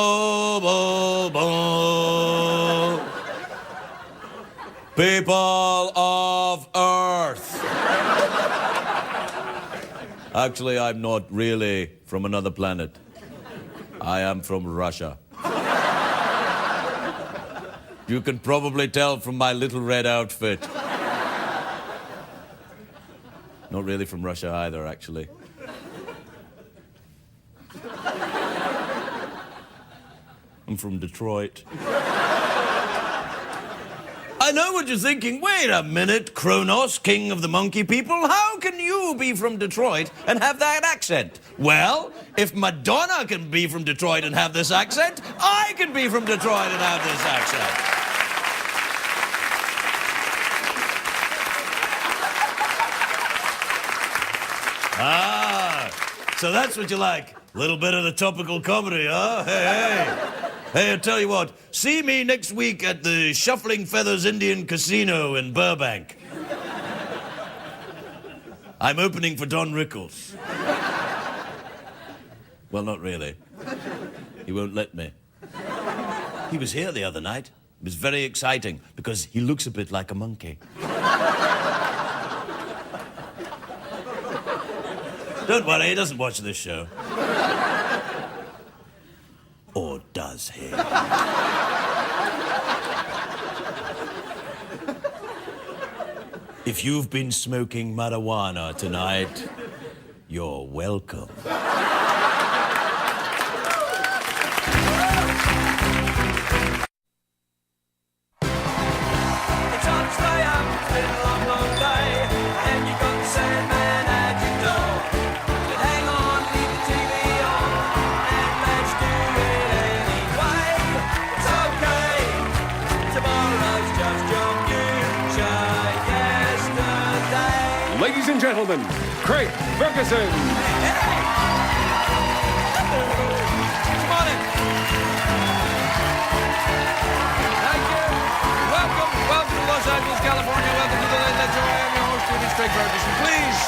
bo, bo, bo. People of Earth. Actually, I'm not really from another planet. I am from Russia. You can probably tell from my little red outfit. Not really from Russia either, actually. I'm from Detroit. I know what you're thinking. Wait a minute, Kronos, king of the monkey people. How can you be from Detroit and have that accent? Well, if Madonna can be from Detroit and have this accent, I can be from Detroit and have this accent. Ah, so that's what you like. A little bit of the topical comedy, huh? Hey. Hey, I'll tell you what, see me next week at the Shuffling Feathers Indian Casino in Burbank. I'm opening for Don Rickles. Well, not really. He won't let me. He was here the other night. It was very exciting because he looks a bit like a monkey. Don't worry, he doesn't watch this show. Or does he? If you've been smoking marijuana tonight, you're welcome. Ladies and gentlemen, Craig Ferguson. Hey! Come on in. Thank you. Welcome to Los Angeles, California. Welcome to the Late Late Show. I am your host, Judy Craig Ferguson. Please.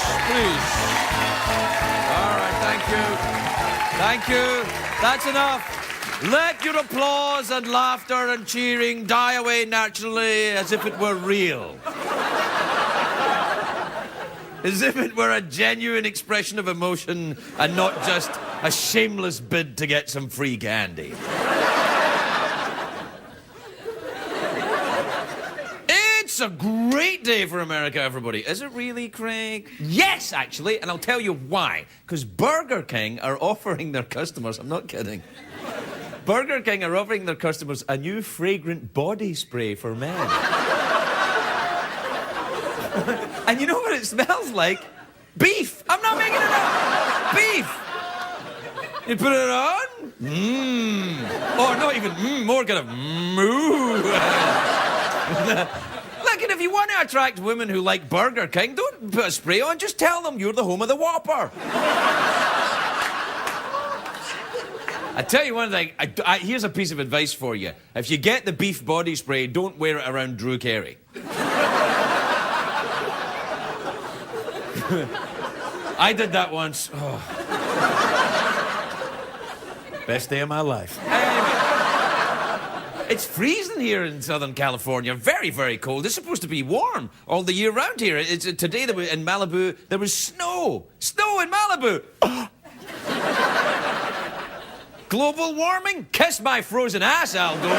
All right, thank you. That's enough. Let your applause and laughter and cheering die away naturally as if it were real. As if it were a genuine expression of emotion and not just a shameless bid to get some free candy. It's a great day for America, everybody. Is it really, Craig? Yes, actually, and I'll tell you why. Because Burger King are offering their customers, I'm not kidding, Burger King are offering their customers a new fragrant body spray for men. And you know what it smells like? Beef. I'm not making it up. Beef. You put it on? Or not even more kind of moo. Look, and if you want to attract women who like Burger King, don't put a spray on. Just tell them you're the home of the Whopper. I tell you one thing. Here's a piece of advice for you. If you get the beef body spray, don't wear it around Drew Carey. I did that once. Oh. Best day of my life. Anyway, it's freezing here in Southern California. Very, very cold. It's supposed to be warm all the year round here. Today in Malibu, there was snow. Snow in Malibu. Global warming? Kiss my frozen ass, Al Gore.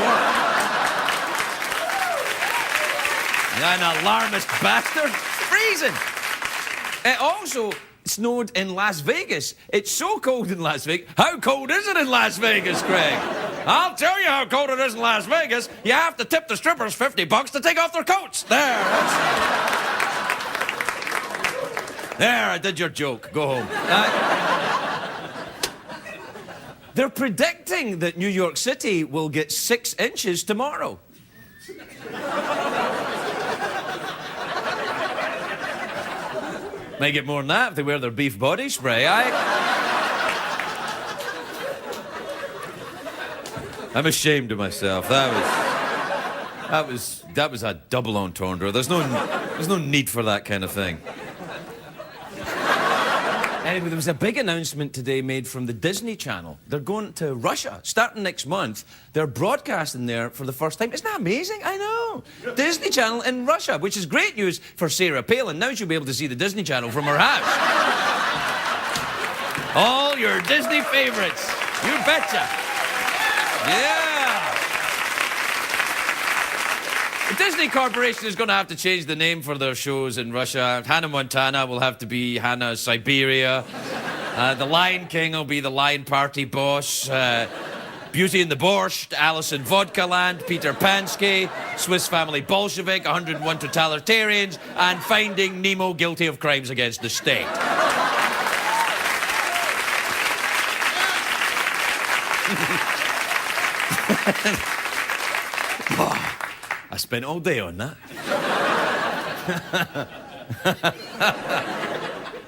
You're an alarmist bastard. Freezing. It also snowed in Las Vegas. It's so cold in Las Vegas. How cold is it in Las Vegas, Craig? I'll tell you how cold it is in Las Vegas. You have to tip the strippers $50 to take off their coats. There. There, I did your joke. Go home. They're predicting that New York City will get 6 inches tomorrow. May get more than that if they wear their beef body spray. I'm ashamed of myself. That was a double entendre. There's no need for that kind of thing. Anyway, there was a big announcement today made from the Disney Channel. They're going to Russia. Starting next month, they're broadcasting there for the first time. Isn't that amazing? I know. Disney Channel in Russia, which is great news for Sarah Palin. Now she'll be able to see the Disney Channel from her house. All your Disney favorites. You betcha. Yeah. The Disney Corporation is going to have to change the name for their shows in Russia. Hannah Montana will have to be Hannah Siberia. The Lion King will be the Lion Party Boss. Beauty and the Borscht, Alice in Vodka Land, Peter Pansky, Swiss Family Bolshevik, 101 Totalitarians, and Finding Nemo Guilty of Crimes Against the State. I spent all day on that.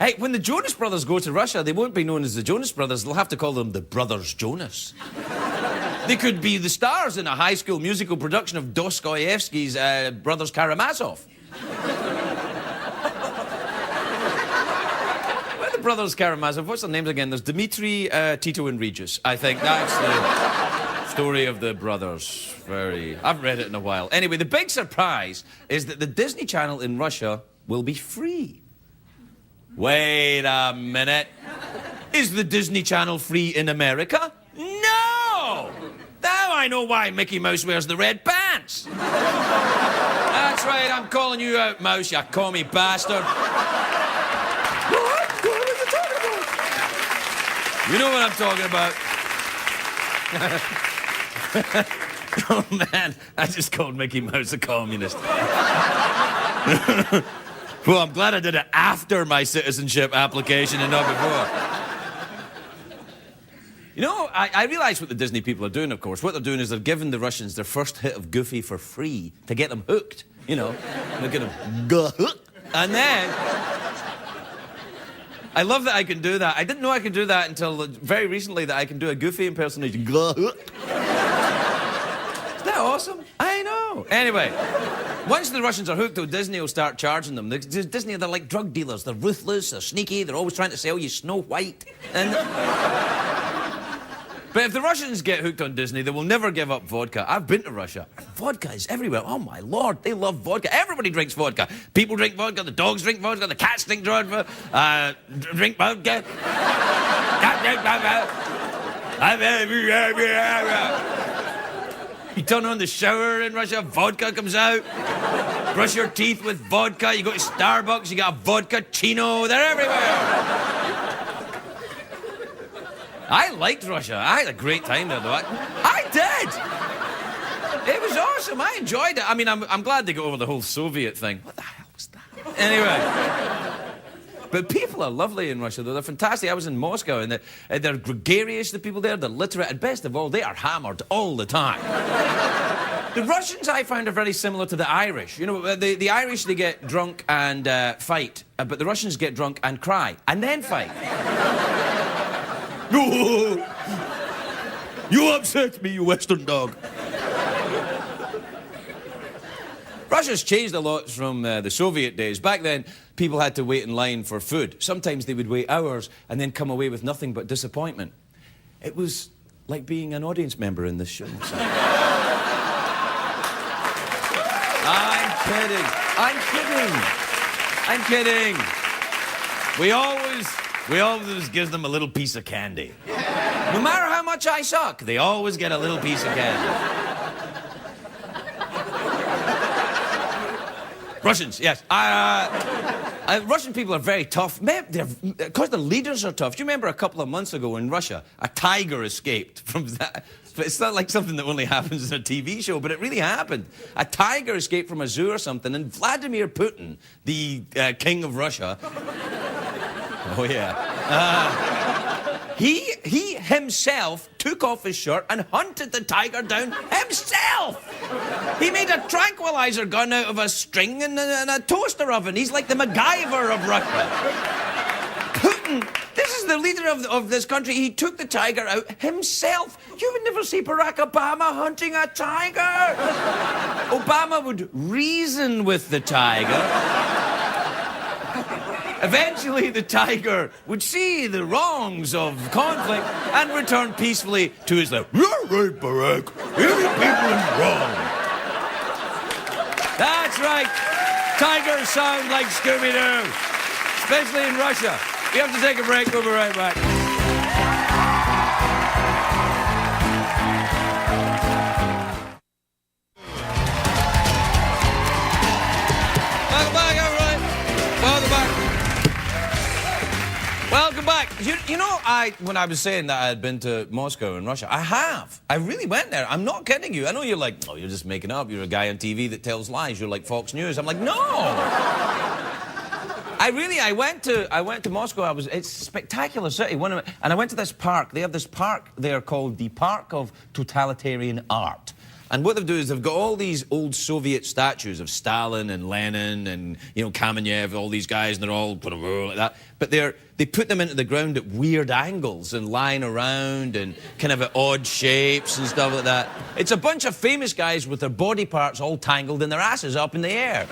Hey, when the Jonas Brothers go to Russia, they won't be known as the Jonas Brothers. They'll have to call them the Brothers Jonas. They could be the stars in a high school musical production of Dostoevsky's Brothers Karamazov. What are the Brothers Karamazov? What's their names again? There's Dmitri, Tito, and Regis. I think that's the story of the brothers. I haven't read it in a while. Anyway, the big surprise is that the Disney Channel in Russia will be free. Wait a minute. Is the Disney Channel free in America? No! Now I know why Mickey Mouse wears the red pants. That's right, I'm calling you out, Mouse, you commie bastard. What? What are you talking about? You know what I'm talking about. Oh, man, I just called Mickey Mouse a communist. Well, I'm glad I did it after my citizenship application and not before. You know, I realise what the Disney people are doing, of course. What they're doing is they're giving the Russians their first hit of Goofy for free to get them hooked, you know. They're going to hooked. And then... I love that I can do that. I didn't know I could do that until very recently, that I can do a Goofy impersonation. Isn't that awesome? I know. Anyway, once the Russians are hooked, though, Disney will start charging them. Disney, they're like drug dealers. They're ruthless, they're sneaky, they're always trying to sell you Snow White. But if the Russians get hooked on Disney, they will never give up vodka. I've been to Russia. Vodka is everywhere. Oh, my Lord, they love vodka. Everybody drinks vodka. People drink vodka, the dogs drink vodka, the cats drink vodka. Drink vodka. You turn on the shower in Russia, vodka comes out. Brush your teeth with vodka. You go to Starbucks, you got a vodka chino. They're everywhere. I liked Russia. I had a great time there, though. I did. It was awesome. I enjoyed it. I mean, I'm glad they got over the whole Soviet thing. What the hell was that? Anyway. But people are lovely in Russia, though. They're fantastic. I was in Moscow, and they're gregarious, the people there. They're literate. And best of all, they are hammered all the time. The Russians, I found, are very similar to the Irish. You know, the Irish, they get drunk and fight. But the Russians get drunk and cry. And then fight. You upset me, you Western dog. Russia's changed a lot from the Soviet days. Back then, people had to wait in line for food. Sometimes they would wait hours and then come away with nothing but disappointment. It was like being an audience member in this show. I'm kidding. I'm kidding. I'm kidding. We always give them a little piece of candy. No matter how much I suck, they always get a little piece of candy. Russians, yes. Russian people are very tough. Because the leaders are tough. Do you remember a couple of months ago in Russia, a tiger escaped from that? It's not like something that only happens in a TV show, but it really happened. A tiger escaped from a zoo or something, and Vladimir Putin, the king of Russia... Oh, yeah. He himself took off his shirt and hunted the tiger down himself. He made a tranquilizer gun out of a string and a toaster oven. He's like the MacGyver of Russia. Putin, this is the leader of this country. He took the tiger out himself. You would never see Barack Obama hunting a tiger. Obama would reason with the tiger. Eventually, the tiger would see the wrongs of conflict and return peacefully to his life. You're right, Barack. Any people is wrong. That's right. Tigers sound like Scooby-Doo, especially in Russia. We have to take a break. We'll be right back. Welcome back, everybody. Welcome back. Welcome back. You know, when I was saying that I had been to Moscow and Russia, I have. I really went there. I'm not kidding you. I know you're like, oh, you're just making up. You're a guy on TV that tells lies. You're like Fox News. I'm like, no. I went to Moscow. It's a spectacular city. And I went to this park. They have this park there called the Park of Totalitarian Art. And what they've done is they've got all these old Soviet statues of Stalin and Lenin and, you know, Kamenev, all these guys, and they're all like that. But they put them into the ground at weird angles and lying around and kind of at odd shapes and stuff like that. It's a bunch of famous guys with their body parts all tangled and their asses up in the air.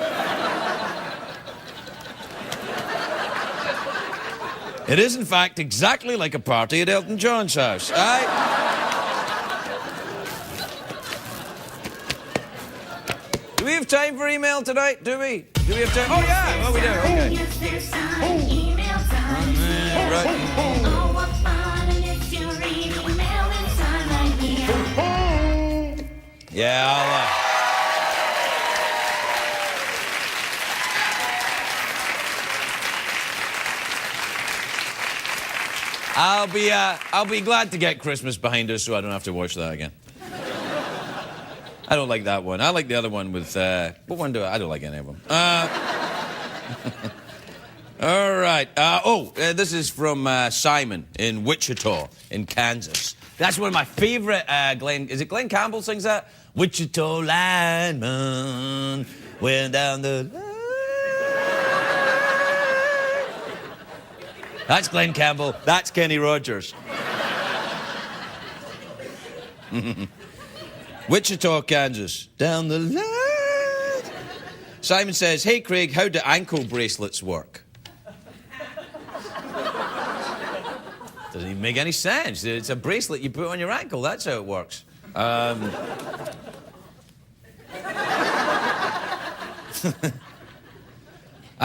It is, in fact, exactly like a party at Elton John's house. Do we have time for email tonight? Do we? Do we have time? Oh, yeah. Well, we do. Okay. Right. Yeah, I'll be glad to get Christmas behind us so I don't have to watch that again. I don't like that one. I like the other one with, what one do I don't like any of them. All right. This is from Simon in Wichita, in Kansas. That's one of my favorite, is it Glenn Campbell sings that? Wichita lineman went down the line. That's Glenn Campbell. That's Kenny Rogers. Wichita, Kansas. Down the line. Simon says, hey, Craig, how do ankle bracelets work? Doesn't even make any sense. It's a bracelet you put on your ankle. That's how it works. I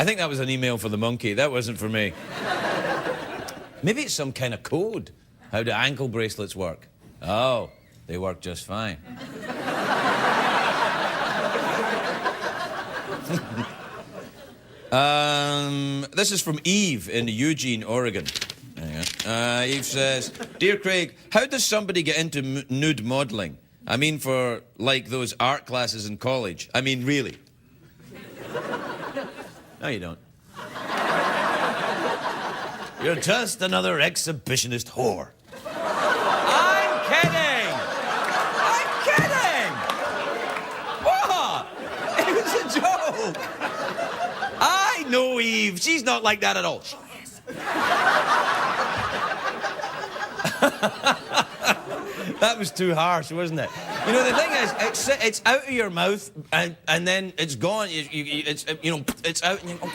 think that was an email for the monkey. That wasn't for me. Maybe it's some kind of code. How do ankle bracelets work? Oh, they work just fine. This is from Eve in Eugene, Oregon. Eve says, Dear Craig, how does somebody get into nude modeling? I mean, for, like, those art classes in college. I mean, really. No, you don't. You're just another exhibitionist whore. I'm kidding! I'm kidding! What? It was a joke. I know Eve. She's not like that at all. She is. That was too harsh, wasn't it? You know, the thing is, it's out of your mouth and then it's gone. It's out and you go...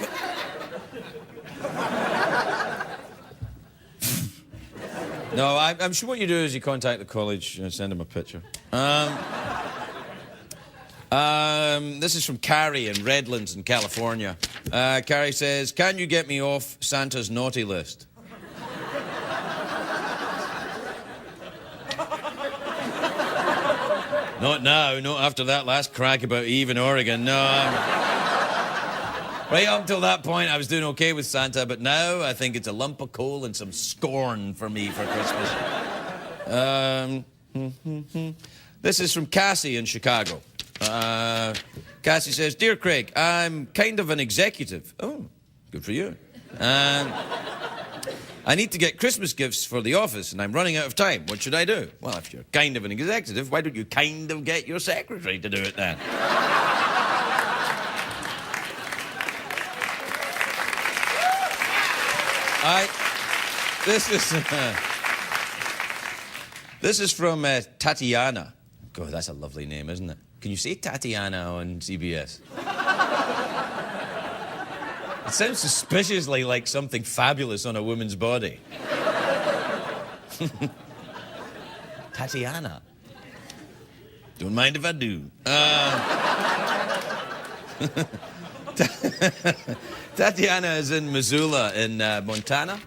No, I'm sure what you do is you contact the college and send them a picture. This is from Carrie in Redlands in California. Carrie says, can you get me off Santa's naughty list? Not now, not after that last crack about Eve in Oregon, no. Right up until that point, I was doing okay with Santa, but now I think it's a lump of coal and some scorn for me for Christmas. This is from Cassie in Chicago. Cassie says, Dear Craig, I'm kind of an executive. Oh, good for you. I need to get Christmas gifts for the office, and I'm running out of time. What should I do? Well, if you're kind of an executive, why don't you kind of get your secretary to do it then? This is from Tatiana. God, that's a lovely name, isn't it? Can you say Tatiana on CBS? It sounds suspiciously like something fabulous on a woman's body. Tatiana. Don't mind if I do. Tatiana is in Missoula in Montana.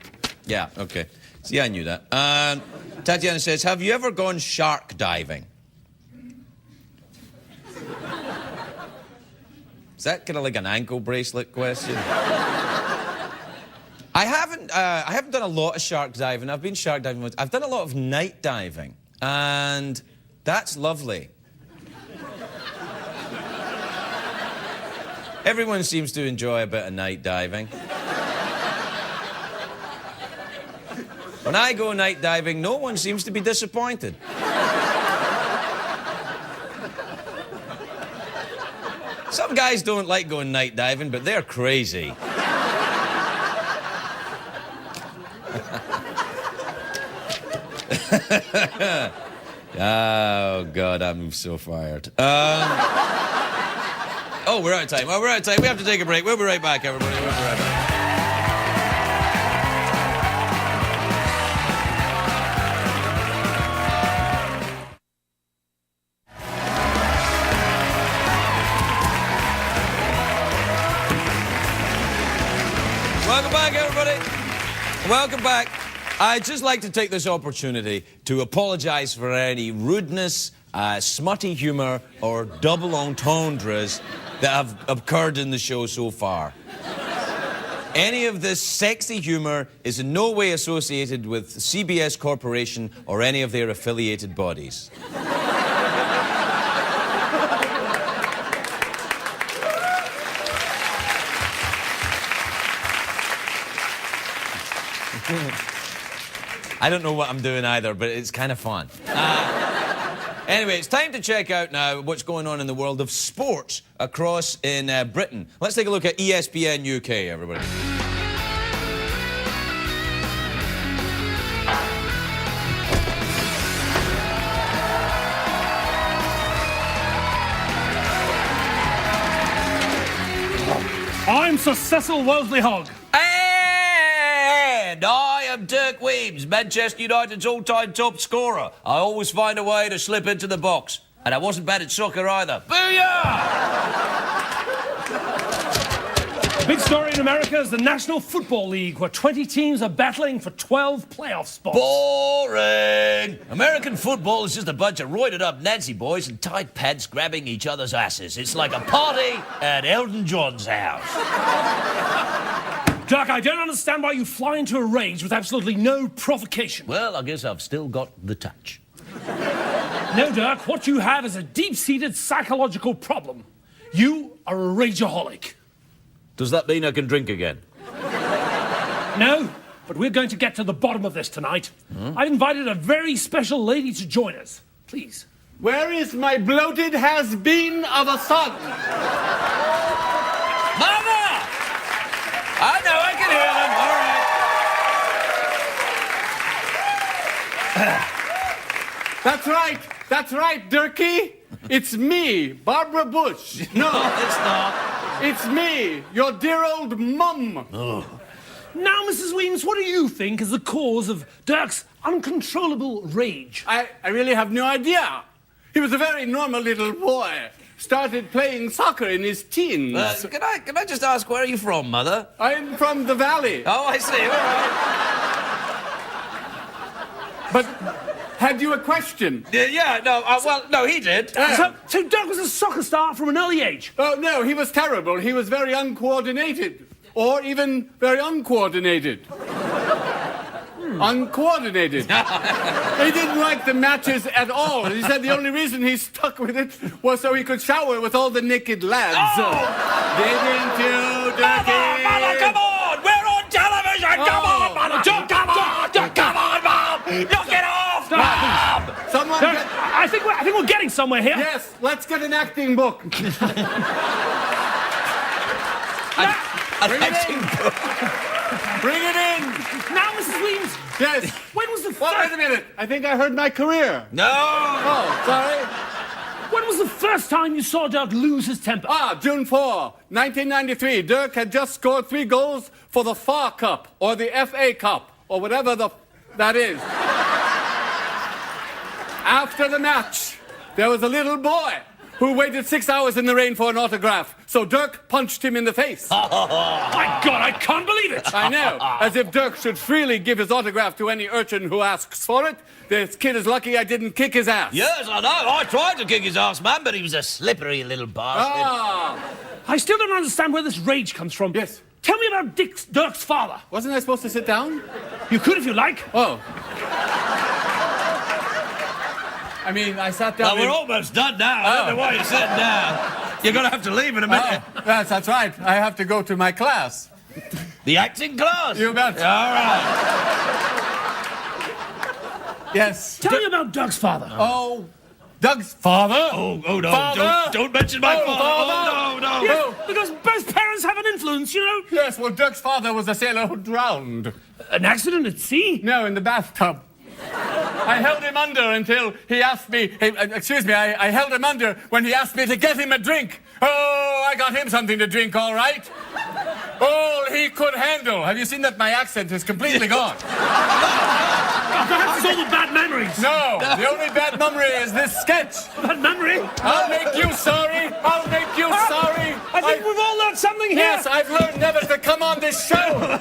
Yeah, okay. See, I knew that. Tatiana says, have you ever gone shark diving? Is that kind of like an ankle bracelet question? I haven't done a lot of shark diving. I've been shark diving once. I've done a lot of night diving, and that's lovely. Everyone seems to enjoy a bit of night diving. When I go night diving, no one seems to be disappointed. Some guys don't like going night diving, but they're crazy. Oh, God, I'm so fired. Oh, we're out of time. Well, we're out of time. We have to take a break. We'll be right back, everybody. We'll be right back. Welcome back, everybody. Welcome back. I'd just like to take this opportunity to apologise for any rudeness, smutty humour, or double entendres that have occurred in the show so far. Any of this sexy humour is in no way associated with CBS Corporation or any of their affiliated bodies. I don't know what I'm doing either, but it's kind of fun. Anyway, it's time to check out now what's going on in the world of sports across in Britain. Let's take a look at ESPN UK, everybody. I'm Sir Cecil Wellesley-Hogg. And I am Dirk Weems, Manchester United's all-time top scorer. I always find a way to slip into the box. And I wasn't bad at soccer either. Booyah! The big story in America is the National Football League, where 20 teams are battling for 12 playoff spots. Boring! American football is just a bunch of roided-up Nancy boys in tight pants grabbing each other's asses. It's like a party at Elton John's house. Dirk, I don't understand why you fly into a rage with absolutely no provocation. Well, I guess I've still got the touch. No, Dirk, what you have is a deep-seated psychological problem. You are a rageaholic. Does that mean I can drink again? No, but we're going to get to the bottom of this tonight. I've invited a very special lady to join us. Please. Where is my bloated has-been of a son? Mother! I know, I can hear them. All right. That's right, Dirkie. It's me, Barbara Bush. No, it's not. It's me, your dear old mum. Oh. Now, Mrs. Weems, what do you think is the cause of Dirk's uncontrollable rage? I really have no idea. He was a very normal little boy. Started playing soccer in his teens. Can I just ask, where are you from, Mother? I'm from the valley. Oh, I see. All right. But had you a question? No, he did. So Dirk was a soccer star from an early age? Oh, no, he was terrible. He was very uncoordinated. Or even very uncoordinated. Uncoordinated. He didn't like the matches at all. He said the only reason he stuck with it was so he could shower with all the naked lads. Oh. Didn't you, Dirkie? Mother, come on! We're on television! Come on, Mother! Come on, Mom! Knock it off, Mom! Someone Dirk, get... I think we're getting somewhere here. Yes, let's get an acting book. An acting book. Bring it in. Now, Mrs. Weems. Yes. When was the Well, wait a minute. I think I heard my career. No! Oh, sorry. When was was the first time you saw Dirk lose his temper? June 4, 1993. Dirk had just scored 3 goals for the FA Cup, or the FA Cup, or whatever that is. After the match, there was a little boy who waited 6 hours in the rain for an autograph. So Dirk punched him in the face. My God, I can't believe it! I know. As if Dirk should freely give his autograph to any urchin who asks for it. This kid is lucky I didn't kick his ass. Yes, I know. I tried to kick his ass, man, but he was a slippery little bastard. I still don't understand where this rage comes from. Yes. Tell me about Dirk's father. Wasn't I supposed to sit down? You could if you like. Oh. I mean, I sat down. Well, we're almost done now. I don't know why you're sitting down. You're going to have to leave in a minute. Yes, that's right. I have to go to my class. The acting class? You bet. All right. Yes. Tell me about Dirk's father. Oh, Doug's father? Oh, no. Father? Don't mention my father. Father? Oh, no. Yes, because both parents have an influence, you know. Yes, well, Doug's father was a sailor who drowned. An accident at sea? No, in the bathtub. I held him under until he asked me... I held him under when he asked me to get him a drink. Oh, I got him something to drink, all right. All he could handle. Have you seen that my accent is completely gone? Perhaps it's all the bad memories. No, the only bad memory is this sketch. Bad memory? I'll make you sorry. I'll make you sorry. I think we've all learned something here. Yes, I've learned never to come on this show.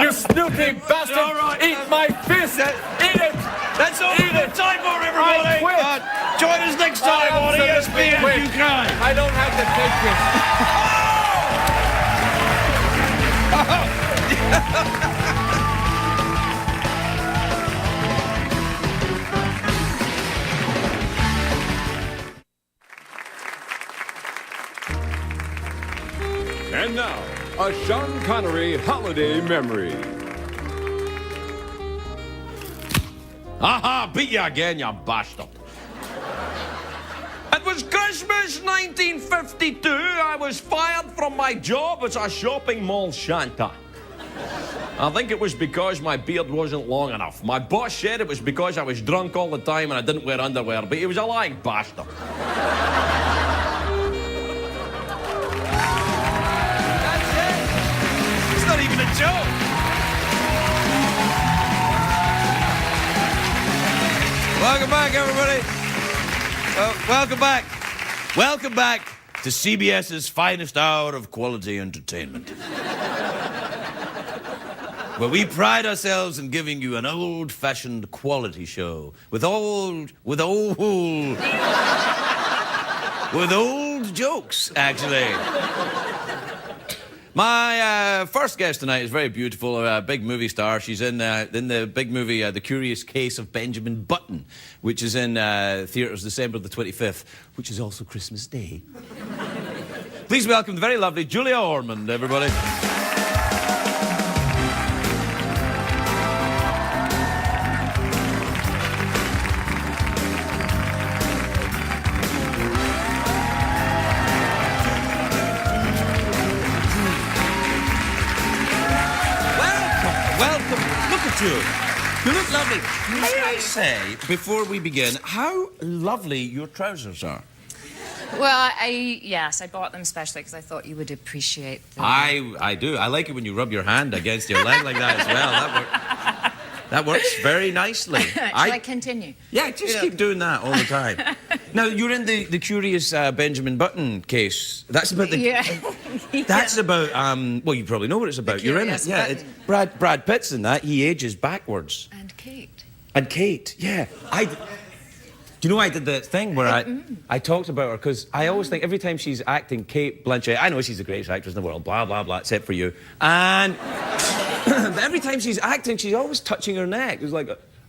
You snooty bastard. All right. Eat my fist. Eat it. That's all we've got time for, everybody. I quit. Join us next time on Absolutely ESPN quit. UK. I don't have to take this. And now, a Sean Connery holiday memory. Aha, beat you again, you bastard. It was Christmas 1952. I was fired from my job as a shopping mall shanta. I think it was because my beard wasn't long enough. My boss said it was because I was drunk all the time and I didn't wear underwear, but he was a lying bastard. That's it. It's not even a joke. Welcome back, everybody. Welcome back. Welcome back to CBS's finest hour of quality entertainment. Where we pride ourselves in giving you an old-fashioned quality show with old jokes, actually. My first guest tonight is very beautiful, a big movie star. She's in the big movie, The Curious Case of Benjamin Button, which is in theatres December the 25th, which is also Christmas Day. Please welcome the very lovely Julia Ormond, everybody. Welcome. Look at you. You look lovely. May I say, before we begin, how lovely your trousers are. Well, yes, I bought them especially because I thought you would appreciate them. I do. I like it when you rub your hand against your leg like that as well. That works very nicely. Shall I continue? Yeah, just keep doing that all the time. Now, you're in the Curious Benjamin Button case. That's about the... Yeah. That's about, well, you probably know what it's about. You're in it. Curious Yeah, Button. it's Brad Pitt's in that. He ages backwards. And Kate. And Kate, yeah. Do you know I did the thing where I talked about her because I always think every time she's acting, Kate Blanchett, I know she's the greatest actress in the world, blah, blah, blah, except for you. And but every time she's acting, she's always touching her neck. It's like,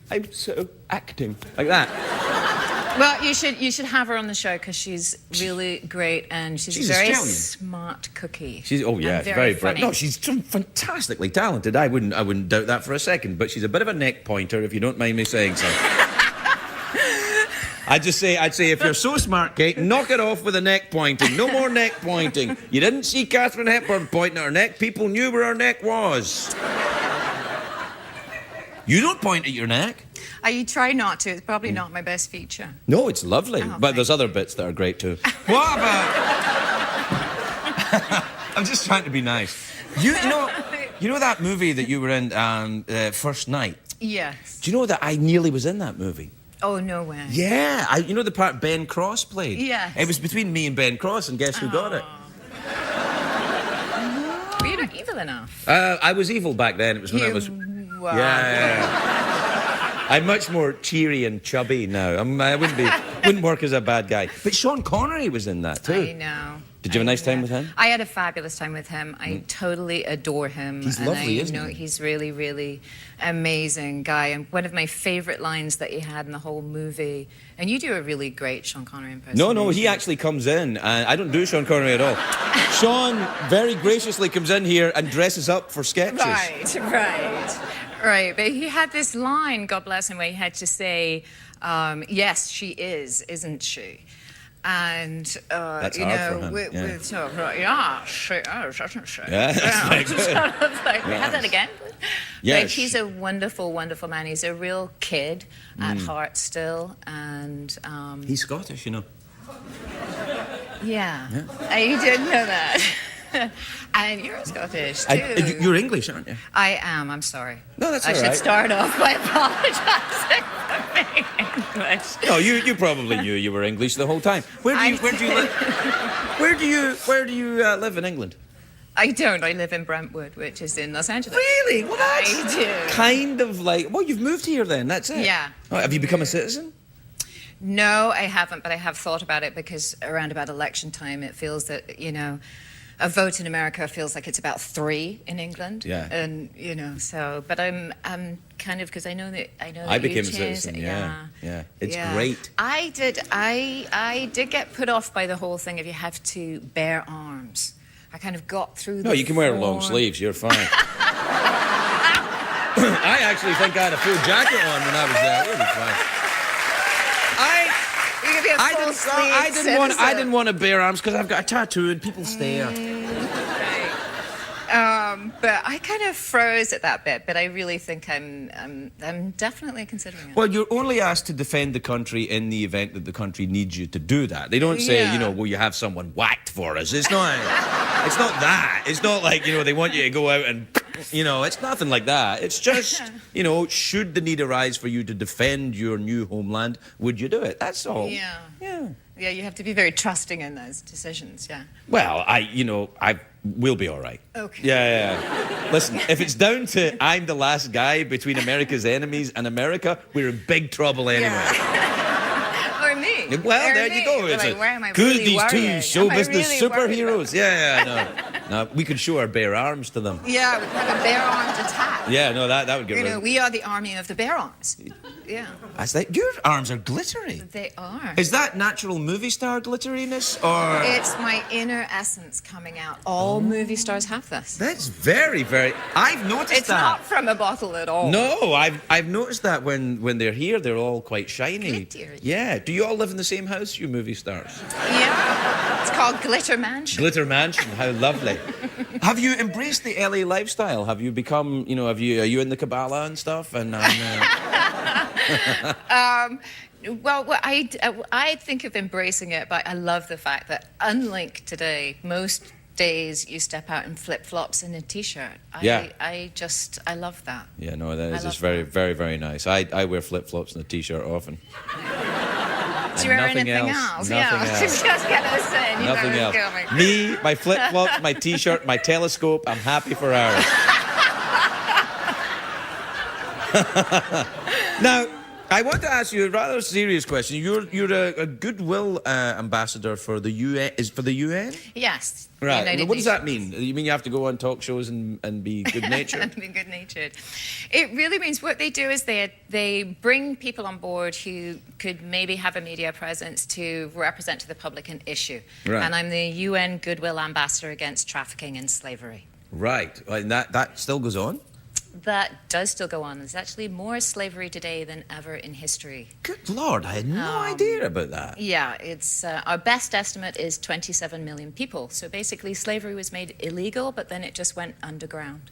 I'm so acting, like that. Well, you should have her on the show because she's really great and she's a very smart cookie. Oh yeah, and very funny. No, she's fantastically talented. I wouldn't doubt that for a second. But she's a bit of a neck pointer, if you don't mind me saying so. I'd say if you're so smart, Kate, knock it off with the neck pointing. No more neck pointing. You didn't see Katharine Hepburn pointing at her neck. People knew where her neck was. You don't point at your neck. I try not to. It's probably not my best feature. No, it's lovely. Oh, But there's other bits that are great too. What about... I'm just trying to be nice. You know that movie that you were in, First Night? Yes. Do you know that I nearly was in that movie? Oh, no way. Yeah, you know the part Ben Cross played? Yes. It was between me and Ben Cross, and guess who got it? Were you not evil enough? I was evil back then. It was when I was... Wow. Yeah. I'm much more cheery and chubby now. I wouldn't work as a bad guy. But Sean Connery was in that too. I know. Did you have a nice time with him? I had a fabulous time with him. I totally adore him. He's lovely, isn't he? He's really, really amazing guy. And one of my favourite lines that he had in the whole movie, and you do a really great Sean Connery impersonation. No, he actually comes in, and I don't do Sean Connery at all. Sean very graciously comes in here and dresses up for sketches. Right. But he had this line, God bless him, where he had to say, yes, she is, isn't she? And, That's you hard know, for him, yeah, she is, isn't she? Yeah, that's very good. Like, have that again? Yes. Like, he's a wonderful, wonderful man. He's a real kid at heart still, and... He's Scottish, you know. Yeah. I didn't know that. And you're Scottish, too. You're English, aren't you? I am, I'm sorry. No, that's all right. I should start off by apologising for being English. No, you probably knew you were English the whole time. Where do you live? Where do you live in England? I don't. I live in Brentwood, which is in Los Angeles. Really? What? I do. Kind of like... Well, you've moved here then, that's it? Yeah. Oh, have you become a citizen? No, I haven't, but I have thought about it because around about election time, it feels that, you know, a vote in America feels like it's about 3 in England. Yeah. And, you know, so... But I'm kind of... Because I know that I became a citizen, yeah. It's great. I did get put off by the whole thing if you have to bear arms. I kind of got through the No, you can wear long sleeves. You're fine. I actually think I had a full jacket on when I was there. It was fine. I didn't want to bear arms because I've got a tattoo and people stare. But I kind of froze at that bit. But I really think I'm definitely considering it. Well, you're only asked to defend the country in the event that the country needs you to do that. They don't say, you know, will you have someone whacked for us? It's not. It's not that. It's not like, you know, they want you to go out and, you know, it's nothing like that. It's just, you know, should the need arise for you to defend your new homeland, would you do it? That's all. Yeah. Yeah. Yeah, you have to be very trusting in those decisions, yeah. Well, we'll be all right. Okay. Yeah. Listen, if it's down to I'm the last guy between America's enemies and America, we're in big trouble anyway. Yeah. Or me. Well, there you go. It's like, where am I good, really these worrying? two show Am I business really worried superheroes. No, we could show our bare arms to them. Yeah, we have a bare armed attack. Yeah, no, that would get You rid know, of... we are the army of the bare arms. Yeah. Your arms are glittery. They are. Is that natural movie star glitteriness, or...? It's my inner essence coming out. All movie stars have this. That's very, very... I've noticed that. It's not from a bottle at all. No, I've noticed that when they're here, they're all quite shiny. Glittery. Yeah. Do you all live in the same house, you movie stars? Yeah. It's called Glitter Mansion. Glitter Mansion. How lovely. Have you embraced the LA lifestyle? Have you become, you know, are you in the Kabbalah and stuff? And Well, I think of embracing it, but I love the fact that unlike today, most days you step out in flip-flops and a T-shirt. I love that. Yeah, no, that is just love very, that. very, very nice. I wear flip-flops and a T-shirt often. Do you wear anything else? Nothing else. Just gonna say, you Nothing know, else. Me, my flip-flops, my T-shirt, my telescope, I'm happy for hours. Now, I want to ask you a rather serious question. You're a goodwill ambassador for the UN. Is for the UN? Yes. Right. United What does that Nations. mean? You mean you have to go on talk shows and be good-natured? And be good-natured. It really means what they do is they bring people on board who could maybe have a media presence to represent to the public an issue. Right. And I'm the UN Goodwill Ambassador against trafficking and slavery. Right. And that still goes on? That does still go on. There's actually more slavery today than ever in history. Good Lord, I had no idea about that. Yeah, it's our best estimate is 27 million people. So basically slavery was made illegal, but then it just went underground.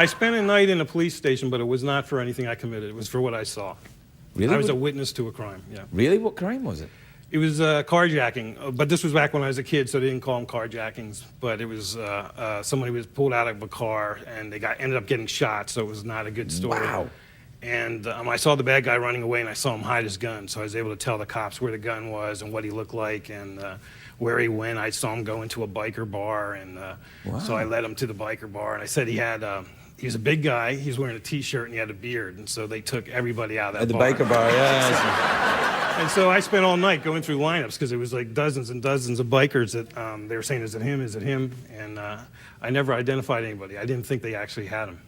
I spent a night in a police station, but it was not for anything I committed. It was for what I saw. Really? I was a witness to a crime, yeah. Really? What crime was it? It was carjacking, but this was back when I was a kid, so they didn't call them carjackings. But it was somebody was pulled out of a car, and they ended up getting shot, so it was not a good story. Wow. And I saw the bad guy running away, and I saw him hide his gun, so I was able to tell the cops where the gun was and what he looked like and where he went. I saw him go into a biker bar, and so I led him to the biker bar, and I said he was a big guy, he was wearing a T-shirt, and he had a beard, and so they took everybody out of that bar. At the biker bar, yeah. And so I spent all night going through lineups because it was like dozens and dozens of bikers that they were saying, is it him, is it him? And I never identified anybody. I didn't think they actually had him.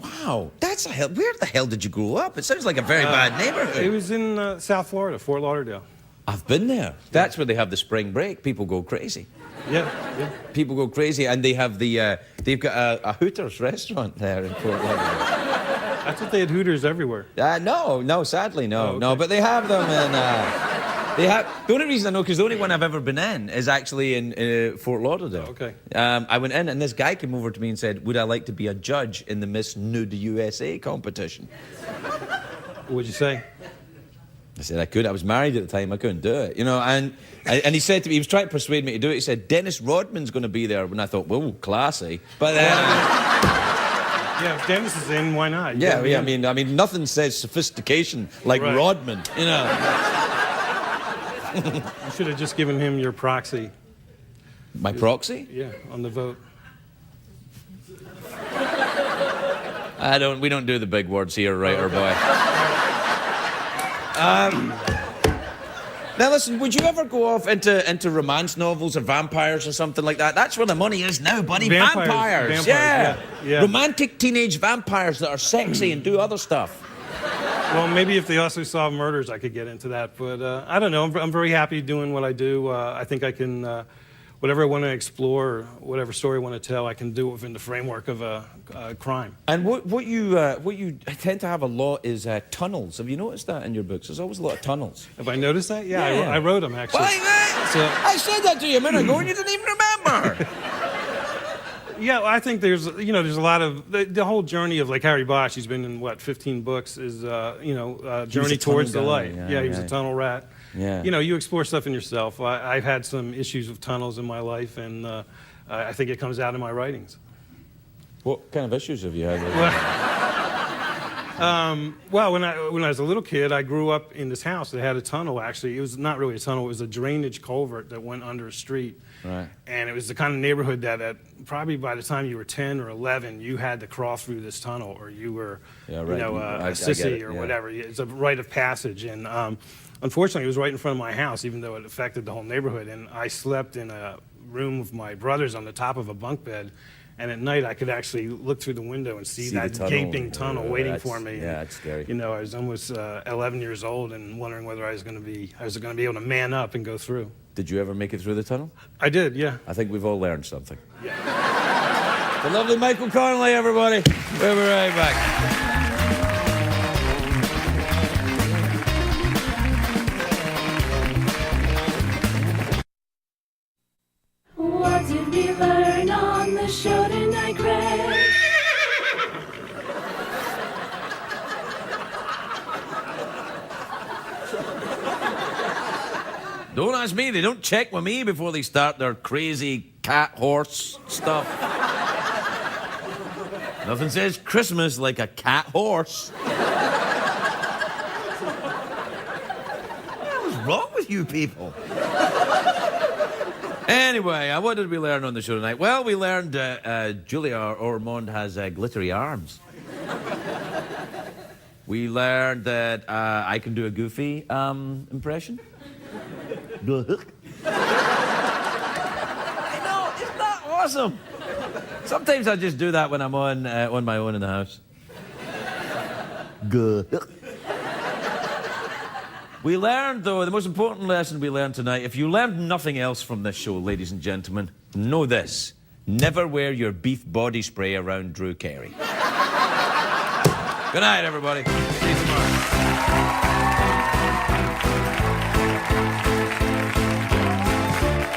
Wow, that's a hell. Where the hell did you grow up? It sounds like a very bad neighborhood. It was in South Florida, Fort Lauderdale. I've been there. That's where they have the spring break. People go crazy. Yeah. People go crazy, and they have they've got a Hooters restaurant there in Fort Lauderdale. I thought they had Hooters everywhere. No, sadly, no. Oh, okay. No, but they have them in... They have... The only reason I know, because the only one I've ever been in is actually in Fort Lauderdale. Okay. I went in, and this guy came over to me and said, would I like to be a judge in the Miss Nude USA competition? What'd you say? I said I could. I was married at the time. I couldn't do it, you know. And he said to me, he was trying to persuade me to do it. He said, Dennis Rodman's going to be there. And I thought, whoa, classy. But yeah, if Dennis is in, why not? Yeah. I mean, nothing says sophistication like Right. Rodman, you know. You should have just given him your proxy. My proxy? Yeah, on the vote. We don't do the big words here, right, or boy. Now listen, would you ever go off into romance novels or vampires or something like that? That's where the money is now, buddy. Vampires. Yeah. Romantic teenage vampires that are sexy and do other stuff. Well, maybe if they also solve murders, I could get into that. But I don't know. I'm very happy doing what I do. I think I can, whatever I want to explore, whatever story I want to tell, I can do it within the framework of a crime. And what you tend to have a lot is tunnels. Have you noticed that in your books? There's always a lot of tunnels. Have I noticed that? Yeah. I wrote them, actually. I said that to you a minute ago and you didn't even remember. Yeah, I think there's a lot of the whole journey of like Harry Bosch. He's been in 15 books. Is journey towards the light. Yeah, he was a tunnel rat. Yeah. You explore stuff in yourself. I've had some issues with tunnels in my life, and I think it comes out in my writings. What kind of issues have you had? Well, when I was a little kid, I grew up in this house that had a tunnel. Actually, it was not really a tunnel; it was a drainage culvert that went under a street. Right. And it was the kind of neighborhood that probably by the time you were 10 or 11, you had to cross through this tunnel, or you were, a sissy or whatever. It's a rite of passage. And unfortunately, it was right in front of my house, even though it affected the whole neighborhood. And I slept in a room with my brothers on the top of a bunk bed. And at night, I could actually look through the window and see that gaping tunnel waiting for me. Yeah, it's scary. I was almost 11 years old and wondering whether I was going to be able to man up and go through. Did you ever make it through the tunnel? I did, yeah. I think we've all learned something. Yeah. The lovely Michael Connelly, everybody. We'll be right back. What did we learn on the show tonight, Greg? Don't ask me. They don't check with me before they start their crazy cat horse stuff. Nothing says Christmas like a cat horse. What was wrong with you people? Anyway, what did we learn on the show tonight? Well, we learned Julia Ormond has glittery arms. We learned that I can do a Goofy impression. I know, isn't that awesome? Sometimes I just do that when I'm on my own in the house. We learned, though, the most important lesson we learned tonight, if you learned nothing else from this show, ladies and gentlemen, know this. Never wear your beef body spray around Drew Carey. Good night, everybody. See you tomorrow.